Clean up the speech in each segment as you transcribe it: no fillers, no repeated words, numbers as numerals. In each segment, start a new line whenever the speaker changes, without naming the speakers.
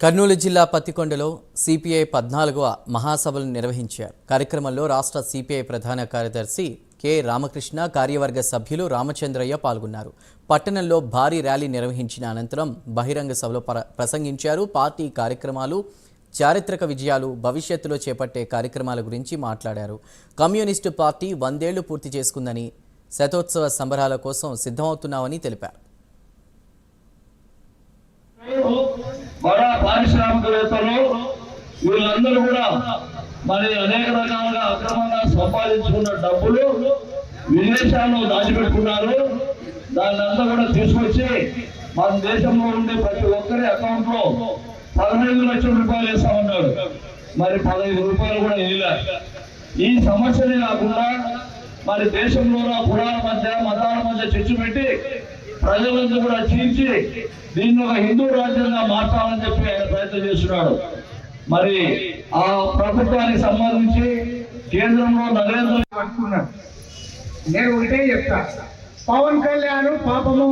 కర్నూలు జిల్లా పత్తికొండలో సిపిఐ 14వ మహాసభలు నిర్వహించారు. కార్యక్రమంలో రాష్ట్ర సిపిఐ ప్రధాన కార్యదర్శి కె రామకృష్ణ, కార్యవర్గ సభ్యులు రామచంద్రయ్య పాల్గొన్నారు. పట్టణంలో భారీ ర్యాలీ నిర్వహించిన అనంతరం బహిరంగ సభలో ప్రసంగించారు. పార్టీ కార్యక్రమాలు, చారిత్రక విజయాలు, భవిష్యత్తులో చేపట్టే కార్యక్రమాల గురించి మాట్లాడారు. కమ్యూనిస్టు పార్టీ 100 ఏళ్లు పూర్తి చేసుకుందని, శతోత్సవ సంబరాల కోసం సిద్ధమవుతున్నామని తెలిపారు.
బడా పారిశ్రామికవేత్తలు వీళ్ళందరూ కూడా మరి అనేక రకాలుగా అక్రమంగా సంపాదించుకున్న డబ్బులు విదేశాల్లో దాచిపెట్టుకున్నారు. దాన్ని అంతా కూడా తీసుకొచ్చి మన దేశంలో ఉండే ప్రతి ఒక్కరి అకౌంట్ లో 15 లక్షల రూపాయలు వేస్తామన్నాడు. మరి 15 రూపాయలు కూడా వేయలే. ఈ సమస్యనే కాకుండా మరి దేశంలో కులాల మధ్య, మతాల మధ్య చిచ్చు పెట్టి ప్రజలందరూ కూడా చీల్చి దీన్ని ఒక హిందూ రాజ్యంగా మార్చాలని చెప్పి ఆయన ప్రయత్నం చేస్తున్నాడు. మరి ఆ ప్రభుత్వానికి సంబంధించి కేంద్రంలో నరేంద్ర
అనుకున్నాడు. నేను ఒకటే చెప్తా, పవన్ కళ్యాణ్ పాపము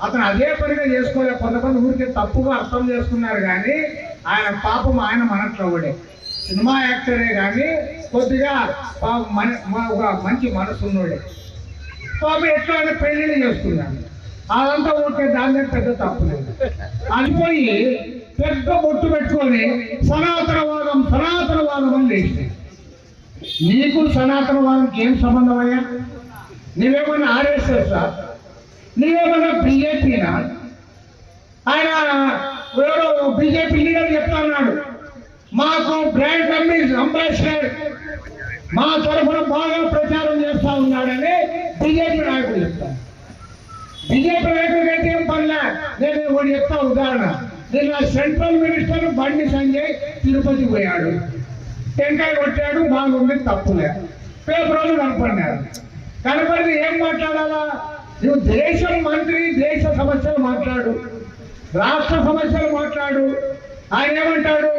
అతను అదే పనిగా చేసుకోలే. కొంతమంది ఊరికే తప్పుగా అర్థం చేసుకున్నారు. కానీ ఆయన పాపం ఆయన మనట్లో కూడా సినిమా యాక్టరే, కానీ కొద్దిగా ఒక మంచి మనసు ఉన్నోడే. పాపం ఎట్లా పెళ్లిళ్ళు చేసుకున్నాడు. అదంతా ఊరికే దాని పెద్ద తప్పు లేదు. అనిపోయి పెద్ద బొట్టు పెట్టుకొని సనాతనవాదం అని లేచినాయి. నీకు సనాతనవాదంకి ఏం సంబంధం అయ్యా? నీవేమన్నా ఆర్ఎస్ఎస్, నీవేమన్నా బీజేపీనా? ఆయన ఎవరో బీజేపీ లీడర్ చెప్తా ఉన్నాడు, మాకు బ్రాండ్ అంబాసిడర్ మా తరఫున బాగా ప్రచారం చేస్తా ఉన్నాడని బీజేపీ నాయకులు చెప్తారు. బీజేపీ నాయకుడికి అయితే ఏం పనిలే. నేను ఒకటి చెప్తా ఉదాహరణ, నిన్న సెంట్రల్ మినిస్టర్ బండి సంజయ్ తిరుపతి పోయాడు, టెంకాయ కొట్టాడు, బాగుంది, తప్పులే. పేపర్లు కనపడితే ఏం మాట్లాడాలా? నువ్వు దేశం మంత్రి, దేశ సమస్యలు మాట్లాడు, రాష్ట్ర సమస్యలు మాట్లాడు. ఆయన ఏమంటాడు?